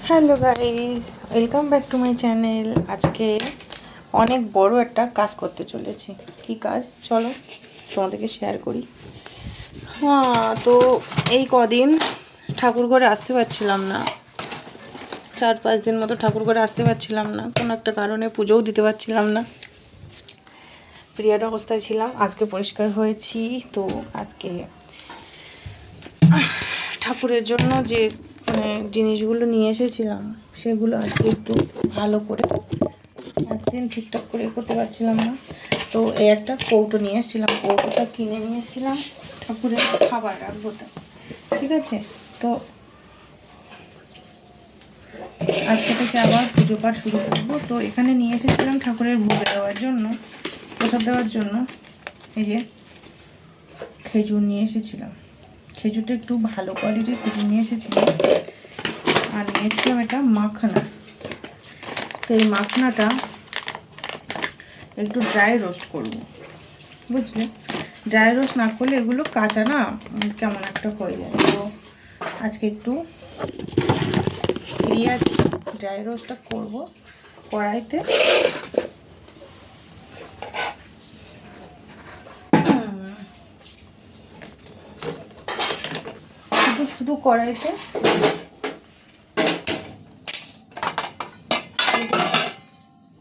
Hello guys, welcome back to my channel. আজকে অনেক বড় একটা কাজ করতে চলেছি। কি কাজ চলো তোমাদেরকে শেয়ার করি। তো এই কদিন ঠাকুর ঘরে আসতে পারছিলাম না, 4-5 দিন মতো ঠাকুর ঘরে আসতে পারছিলাম না, কোনো একটা কারণে পুজোও দিতে পারছিলাম না, পিরিয়ড অবস্থায় ছিলাম। আজকে পরিষ্কার হয়েছি। তো আজকে ঠাকুরের জন্য যে জিনিসগুলো নিয়ে এসেছিলাম সেগুলো আজকে একটু ভালো করে, একদিন ঠিকঠাক করে করতে পারছিলাম না। তো এই একটা কৌটো নিয়ে এসেছিলাম, কৌটোটা কিনে নিয়ে এসেছিলাম ঠাকুরের খাবার রাখবো, ঠিক আছে। তো আজকে থেকে আবার পুজো পাঠ শুরু করবো। তো এখানে নিয়ে এসেছিলাম ঠাকুরের ভোগ দেওয়ার জন্য, প্রসাদ দেওয়ার জন্য এই যে খেজুর নিয়ে এসেছিলাম। খেজুরটা একটু ভালো কোয়ালিটির খেজুর নিয়ে এসেছিলাম। আর নিয়েছিলাম এটা মাখনা। তো এই মাখনাটা একটু ড্রাই রোস্ট করব, বুঝলে। ড্রাই রোস্ট না করলে এগুলো কাঁচা না কেমন একটা হয়ে যায়। তো আজকে একটু পেঁয়াজ ড্রাই রোস্টটা করব কড়াইতে। শুধু কড়াইতে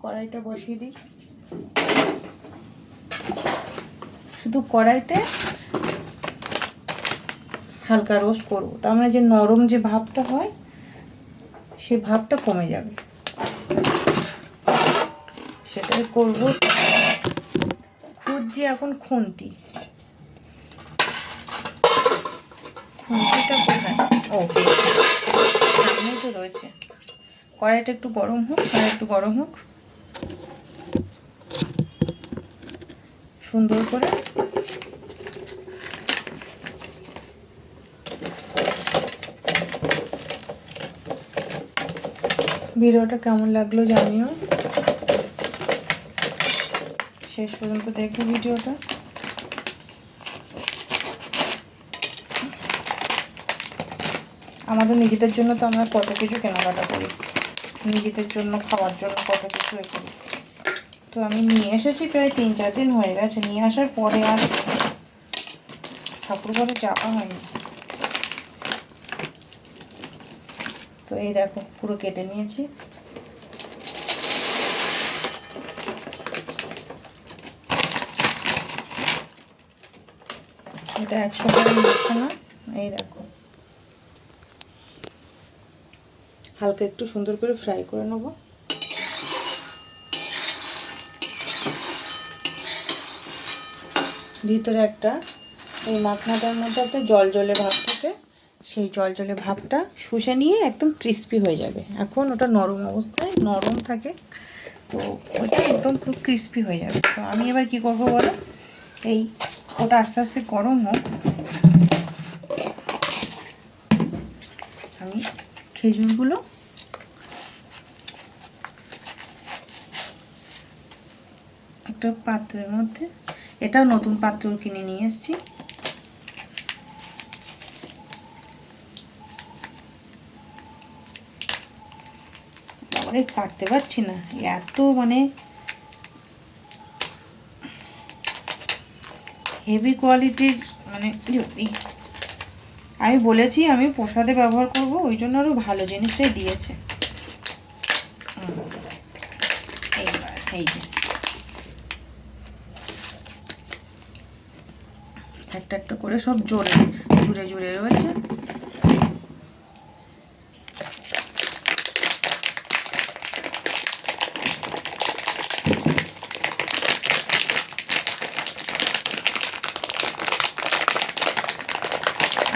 কড়াইটা বসিয়ে দিই। শুধু কড়াইতে হালকা রোস্ট করব, তার মানে যে নরম যে ভাবটা হয় সে ভাবটা কমে যাবে, সেটাই করব। খুঁজছি এখন খুন্তিটা কোথায়? ও সামনেই তো রয়েছে। কড়াইটা একটু গরম হোক, সুন্দর করে ভিডিওটা কেমন লাগলো জানিও, শেষ পর্যন্ত দেখো ভিডিওটা। আমাদের নিজেদের জন্য তো আমরা কত কিছু কেনাকাটা করি, নিজেদের জন্য খাওয়ার জন্য কত কিছু করি। তো আমি নিয়ে এসেছি, প্রায় 3-4 দিন হয়ে গেছে। নিয়ে আসার পরে আর ঠাকুর ঘরে যাওয়া হয়নি। তো এই দেখো পুরো কেটে নিয়েছি। এটা 100 গ্রাম মাখানা। এই দেখো হালকা একটু সুন্দর করে ফ্রাই করে নেব। ভিতরে একটা এই মাখনাটার মধ্যে একটা জলজলে ভাব থাকে, সেই জলজলে ভাবটা শুষে নিয়ে একদম ক্রিস্পি হয়ে যাবে। এখন ওটা নরম অবস্থায় নরম থাকে, তো ওটা একদম পুরো ক্রিস্পি হয়ে যাবে। তো আমি এবার কি করবো বলো, এই ওটা আস্তে আস্তে গরম হোক, আমি খেজুরগুলো একটা পাত্রের মধ্যে, এটাও নতুন পাত্র কিনে নিয়ে এসেছি। আরে কাটতে পারছি না, এত হেভি কোয়ালিটির। আমি বলেছি আমি প্রসাদে ব্যবহার করব, ওই জন্য আরও ভালো জিনিসটাই দিয়েছে। এইবার এই যে একটা একটা করে সব জুড়ে রয়েছে।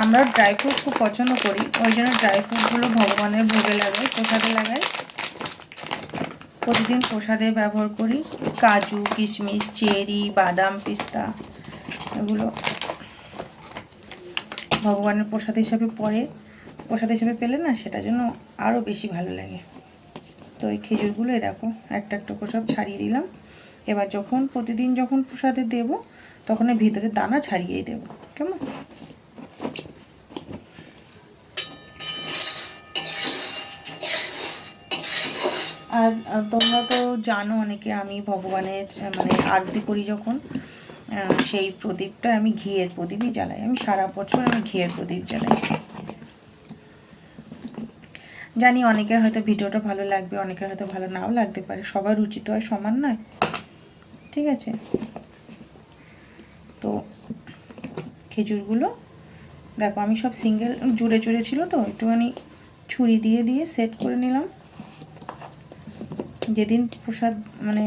আমরা ড্রাই ফ্রুট খুব পছন্দ করি, ওই জন্য ড্রাই ফ্রুটগুলো ভগবানের ভোগে লাগাই, প্রসাদে লাগাই, প্রতিদিন প্রসাদে ব্যবহার করি। কাজু, কিশমিশ, চেরি, বাদাম, পিস্তা এগুলো ভগবানের প্রসাদ হিসাবে পেলে না, সেটার জন্য আরও বেশি ভালো লাগে। তো এই খেজুরগুলো দেখো একটা একটা করে সব ছাড়িয়ে দিলাম। এবার প্রতিদিন যখন প্রসাদে দেব তখন এর ভিতরে দানা ছাড়িয়েই দেব, কেমন। আর তোমরা তো জানো অনেকে আমি ভগবানের মানে আরতি করি যখন, সেই প্রদীপটা আমি ঘিয়ের প্রদীপই জ্বালাই। আমি সারা বছর আমি ঘিয়ের প্রদীপ জ্বালাই। জানি অনেকের হয়তো ভিডিওটা ভালো লাগবে, অনেকের হয়তো ভালো নাও লাগতে পারে, সবার রুচি তো আর সমান নয়, ঠিক আছে? তো খেজুরগুলো দেখো আমি সব সিঙ্গেল জুড়ে জুড়ে ছিল তো একটুখানি ছুরি দিয়ে দিয়ে সেট করে নিলাম। যেদিন প্রসাদ মানে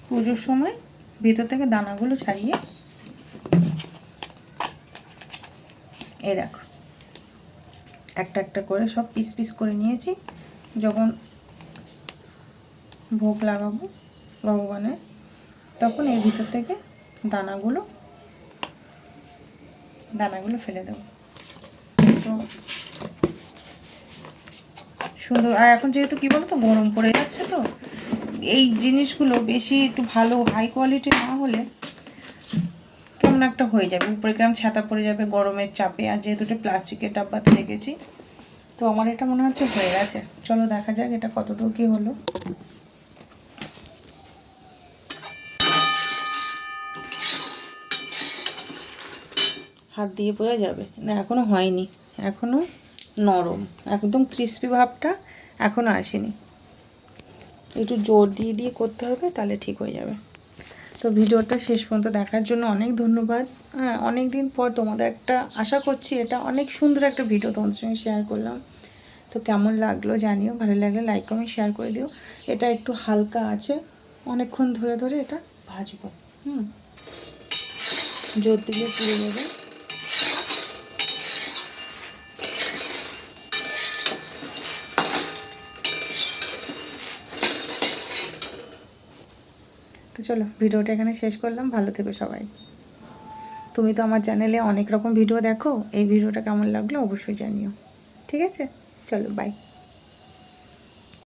পুজোর সময় ভিতর থেকে দানাগুলো ছাড়িয়ে, এই দেখো একটা একটা করে সব পিস পিস করে নিয়েছি। যখন ভোগ লাগাবো ভগবানের তখন এর ভিতর থেকে দানাগুলো ফেলে দেবো। তো সুন্দর। আর এখন যেহেতু কী বলো তো গরম পড়ে যাচ্ছে, তো এই জিনিসগুলো বেশি একটু ভালো হাই কোয়ালিটি না হলে কেমন একটা হয়ে যাবে, উপরে কেমন ছাতা পড়ে যাবে গরমের চাপে। আর যেহেতু এটা প্লাস্টিকের ডাব্বাতে রেখেছি, তো আমার এটা মনে হচ্ছে হয়ে গেছে। চলো দেখা যাক এটা কতদূর কী হলো। হাত দিয়ে বোঝা যাবে না, এখনও হয়নি, এখনও নরম, একদম ক্রিস্পি ভাবটা এখনও আসেনি। একটু জোর দিয়ে দিয়ে করতে হবে, তাহলে ঠিক হয়ে যাবে। তো ভিডিওটা শেষ পর্যন্ত দেখার জন্য অনেক ধন্যবাদ। হ্যাঁ, অনেক দিন পর তোমাদের একটা আশা করছি এটা অনেক সুন্দর একটা ভিডিও তোমাদের সঙ্গে শেয়ার করলাম। তো কেমন লাগলো জানিও, ভালো লাগলে লাইক কমেন্ট শেয়ার করে দিও। এটা একটু হালকা আছে, অনেকক্ষণ ধরে ধরে এটা ভাজবো। জোর দিলে পুড়ে যাবে। তো চলো ভিডিওটা এখানে শেষ করলাম। ভালো থেকো সবাই। তুমি তো আমার চ্যানেলে অনেক রকম ভিডিও দেখো, এই ভিডিওটা কেমন লাগলো অবশ্যই জানিও, ঠিক আছে? চলো বাই।